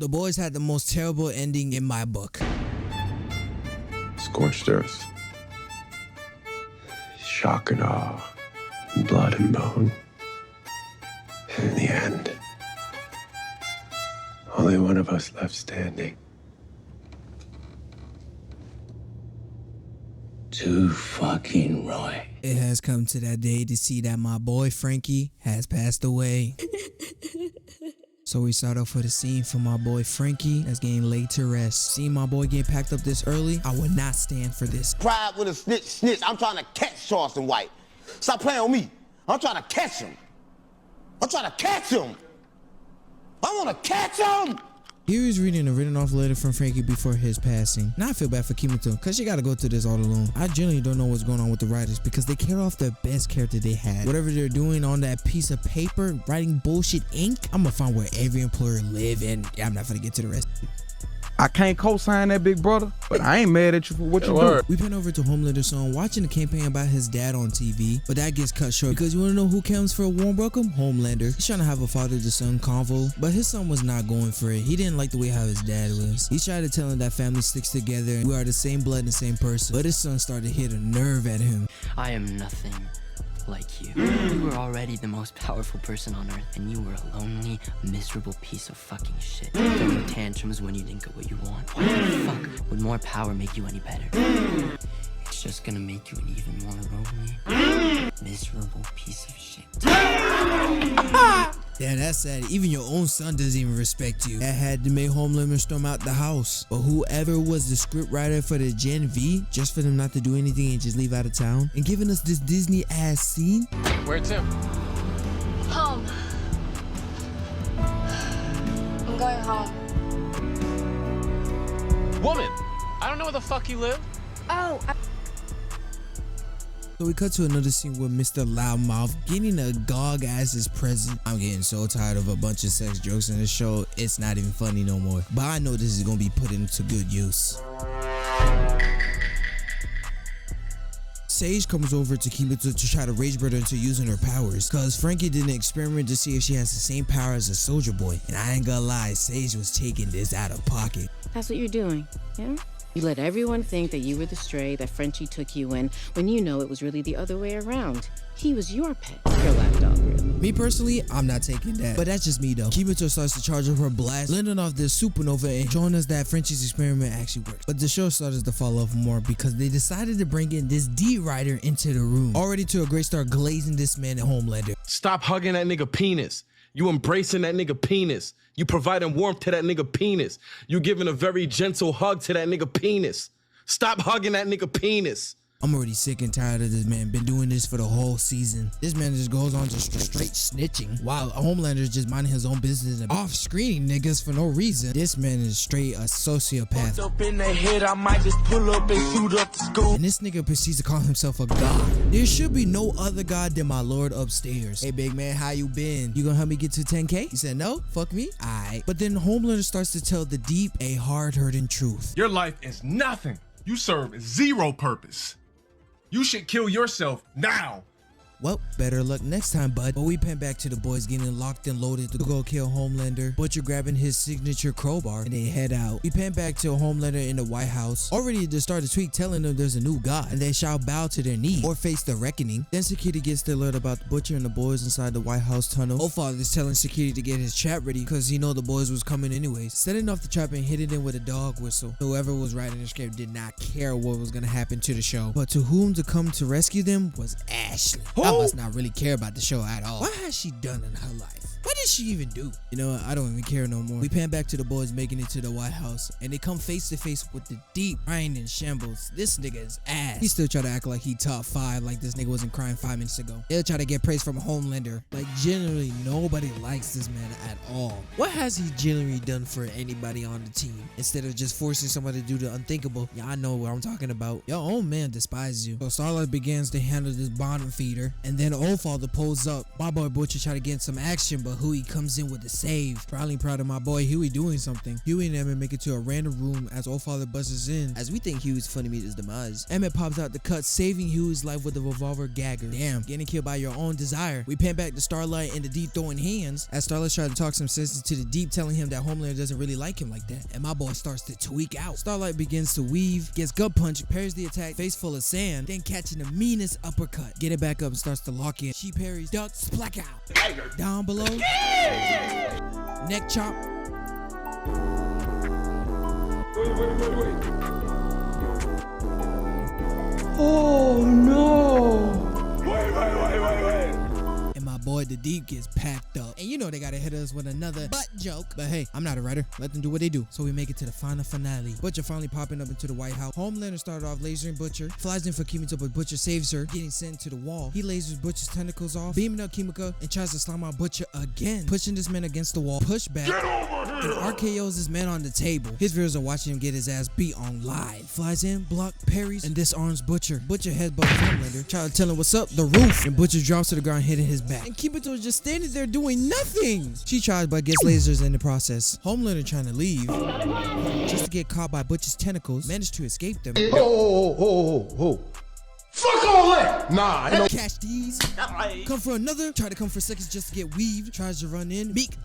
The boys had the most terrible ending in my book. Scorched earth. Shock and awe. Blood and bone. And in the end, only one of us left standing. Too fucking right. It has come to that day to see that my boy Frankie has passed away. So we start off with a scene from my boy Frankie that's getting laid to rest. Seeing my boy getting packed up this early, I would not stand for this. Pride with a snitch. I'm trying to catch Charleston White. Stop playing with me. I'm trying to catch him. I want to catch him. Here he's reading a written off letter from Frankie before his passing. Now I feel bad for Kimiko because she got to go through this all alone. I genuinely don't know what's going on with the writers because they killed off the best character they had. Whatever they're doing on that piece of paper, writing bullshit ink, I'm gonna find where every employer live, and I'm not gonna get to the rest. I can't co-sign that, big brother, but I ain't mad at you for what you do. We pan over to Homelander's son watching the campaign about his dad on TV, but that gets cut short because you want to know who comes for a warm welcome? Homelander. He's trying to have a father-to-son convo, but his son was not going for it. He didn't like the way how his dad was. He tried to tell him that family sticks together and we are the same blood and the same person, but his son started to hit a nerve at him. I am nothing like you. You were already the most powerful person on earth, and you were a lonely, miserable piece of fucking shit. Throwing tantrums when you didn't get what you want. Why the fuck would more power make you any better? It's just gonna make you an even more lonely, miserable piece of shit. Yeah, that's sad. Even your own son doesn't even respect you. That had to make Homelander storm out the house. But whoever was the script writer for the Gen V, just for them not to do anything and just leave out of town, and giving us this Disney ass scene. Where's Tim? Home. I'm going home. Woman, I don't know where the fuck you live. Oh, So we cut to another scene with Mr. Loudmouth getting a dog as his present. I'm getting so tired of a bunch of sex jokes in this show, it's not even funny no more. But I know this is gonna be put into good use. Sage comes over to Kimiko to try to rage her into using her powers, cause Frankie did an experiment to see if she has the same power as a soldier boy. And I ain't gonna lie, Sage was taking this out of pocket. That's what you're doing, yeah? You let everyone think that you were the stray that Frenchie took you in, when you know it was really the other way around. He was your pet, your lapdog, really. Me personally, I'm not taking that, but that's just me though. Kimiko starts to charge up her blast, landing off this supernova and showing us that Frenchie's experiment actually works. But the show started to fall off more because they decided to bring in this D writer into the room, already to a great start glazing this man at Homelander. Stop hugging that nigga penis. You embracing that nigga penis. You providing warmth to that nigga penis. You giving a very gentle hug to that nigga penis. Stop hugging that nigga penis. I'm already sick and tired of this man. Been doing this for the whole season. This man just goes on just straight snitching while Homelander is just minding his own business and off-screening niggas for no reason. This man is straight a sociopath. Up in the head, I might just pull up and shoot up the school. And this nigga proceeds to call himself a god. There should be no other god than my lord upstairs. Hey big man, how you been? You gonna help me get to 10K? He said no, fuck me. Alright. But then Homelander starts to tell the Deep a hard-hurting truth. Your life is nothing. You serve zero purpose. You should kill yourself now. Well, better luck next time, bud. But we pan back to the boys getting locked and loaded to go kill Homelander. Butcher grabbing his signature crowbar and they head out. We pan back to Homelander in the White House, already to start a tweet telling them there's a new god and they shall bow to their knee or face the reckoning. Then security gets the alert about the Butcher and the boys inside the White House tunnel. Oldfather is telling security to get his trap ready because he know the boys was coming anyways. Setting off the trap and hitting it with a dog whistle. Whoever was writing the script did not care what was gonna happen to the show, but to whom to come to rescue them was Ashley. I must not really care about the show at all. What has she done in her life? What did she even do? You know what? I don't even care no more. We pan back to the boys making it to the White House and they come face to face with the Deep crying in shambles. This nigga is ass. He still try to act like he top 5 like this nigga wasn't crying 5 minutes ago. They'll try to get praise from Homelander. Like generally nobody likes this man at all. What has he generally done for anybody on the team? Instead of just forcing somebody to do the unthinkable. Yeah, I know what I'm talking about. Your own man despises you. So Starlight begins to handle this bottom feeder And then old father pulls up. My boy Butcher try to get some action, but Huey comes in with a save. Probably proud of my boy Huey doing something. Huey and Emmett make it to a random room as old father busts in. As we think Huey's funny meet his demise, Emmett pops out the cut, saving Huey's life with a revolver gagger. Damn, getting killed by your own desire. We pan back to Starlight and the Deep throwing hands as Starlight tries to talk some sense into the Deep, telling him that Homelander doesn't really like him like that. And my boy starts to tweak out. Starlight begins to weave, gets gut punched, parries the attack, face full of sand, then catching the meanest uppercut. Get it back up and starts to lock in. She parries, ducks, splack out. Down below, neck chop. Wait. Oh no! Wait. And my boy the Deep gets packed up. And you know they gotta hit us with another butt joke. But hey, I'm not a writer. Let them do what they do. So we make it to the final finale. Butcher finally popping up into the White House. Homelander started off lasering Butcher. Flies in for Kimiko, but Butcher saves her, getting sent to the wall. He lasers Butcher's tentacles off, beaming up Kimiko, and tries to slam out Butcher again. Pushing this man against the wall. Push back. Get over here! And RKO's this man on the table. His viewers are watching him get his ass beat on live. Flies in, block, parries, and disarms Butcher. Butcher headbutts Homelander, try to tell him what's up, the roof. And Butcher drops to the ground, hitting his back. And Kimiko is just standing there doing nothing. She tries but gets lasers in the process. Homelander trying to leave, just to get caught by Butcher's tentacles, managed to escape them. Oh. Fuck all that! Nah, I don't Catch these. Come for another. Try to come for seconds just to get weaved. Tries to run in. Meek.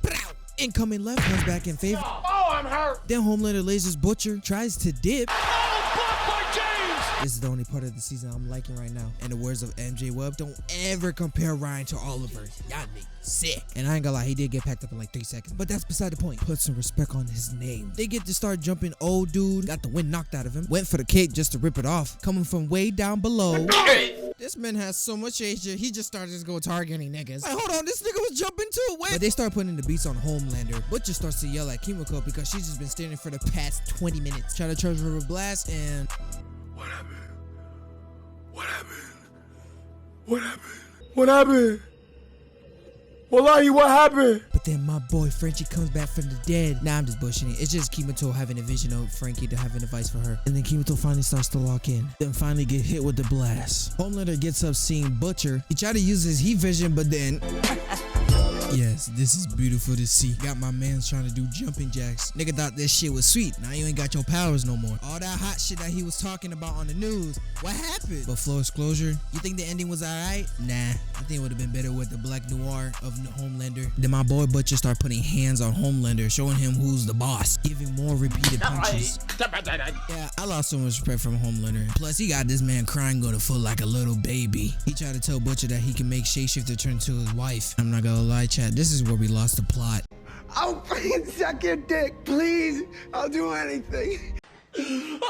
Incoming left. Comes back in favor. Oh, I'm hurt! Then Homelander lasers Butcher. Tries to dip. Oh, blocked by James! This is the only part of the season I'm liking right now. In the words of MJ Webb, don't ever compare Ryan to Oliver. Y'all niggas sick. And I ain't gonna lie, he did get packed up in like 3 seconds. But that's beside the point. Put some respect on his name. They get to start jumping old dude. Got the wind knocked out of him. Went for the kick just to rip it off. Coming from way down below. This man has so much age here, he just started to go targeting niggas. Like, hold on, this nigga was jumping too. Wait. But they start putting the beats on Homelander. Butcher starts to yell at Kimiko because she's just been standing for the past 20 minutes. Try to charge her with a blast and... What happened? Wallahi, what happened? But then my boy Frenchie comes back from the dead. Nah, I'm just bushing it. It's just Kimiko having a vision of Frankie to having a device for her. And then Kimiko finally starts to lock in. Then finally get hit with the blast. Homelander gets up seeing Butcher. He tried to use his heat vision, but then... Yes, this is beautiful to see. Got my mans trying to do jumping jacks. Nigga thought this shit was sweet. Now you ain't got your powers no more. All that hot shit that he was talking about on the news. What happened? But full disclosure, you think the ending was alright? Nah, I think it would have been better with the black noir of Homelander. Then my boy Butcher started putting hands on Homelander, showing him who's the boss, giving more repeated punches. Yeah, I lost so much respect from Homelander. Plus, he got this man crying on the foot like a little baby. He tried to tell Butcher that he can make Shapeshifter turn to his wife. I'm not gonna lie, chat, this is where we lost the plot. I'll fucking suck your dick, please. I'll do anything. This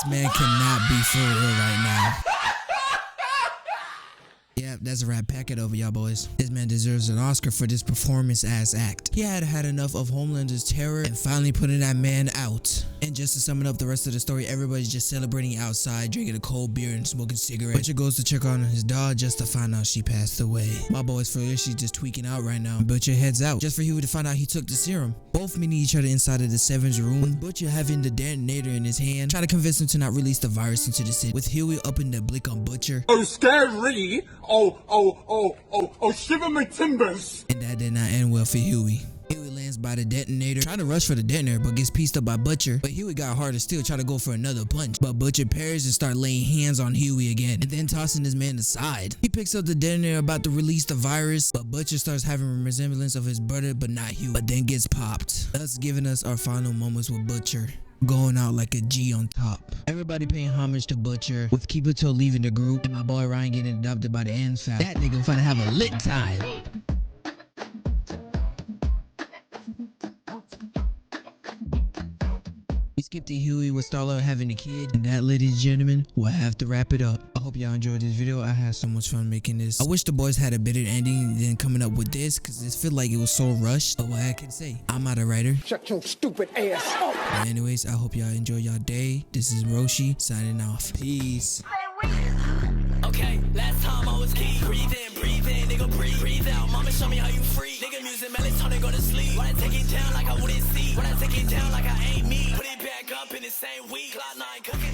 man cannot be for real right now. Yep, that's a wrap. Pack it over, y'all boys. This man deserves an Oscar for this performance-ass act. He had had enough of Homelander's terror and finally putting that man out. And just to sum it up the rest of the story, everybody's just celebrating outside, drinking a cold beer and smoking cigarettes. Butcher goes to check on his dog just to find out she passed away. My boy's for real, she's just tweaking out right now. Butcher heads out just for Huey to find out he took the serum. Both meeting each other inside of the Seven's room. With Butcher having the detonator in his hand, trying to convince him to not release the virus into the city. With Huey up in the blick on Butcher. Oh, scary. Oh, shiver my timbers. And that did not end well for Huey. Huey lands by the detonator, trying to rush for the detonator, but gets pieced up by Butcher. But Huey got harder still, trying to go for another punch. But Butcher parries and start laying hands on Huey again, and then tossing his man aside. He picks up the detonator about to release the virus, but Butcher starts having a resemblance of his brother, but not Huey, but then gets popped, thus giving us our final moments with Butcher. Going out like a G on top. Everybody paying homage to Butcher, with Kimiko leaving the group, and my boy Ryan getting adopted by the ends foul. That nigga finna have a lit time. We skipped to Huey with Starlight having a kid, and that, ladies and gentlemen, will have to wrap it up. I hope y'all enjoyed this video. I had so much fun making this. I wish the boys had a better ending than coming up with this, because it feel like it was so rushed. But what I can say, I'm not a writer. Shut your stupid ass up. But anyways, I hope y'all enjoy y'all day. This is Roshi signing off. Peace. Okay, last time I was key. Breathe in, nigga, breathe out. Mama, show me how you free. Nigga, music, melatonin, go to sleep. When I take it down like I wouldn't see. When I take it down like I ain't me. Put it back up in the same week. Cloud 9 cooking.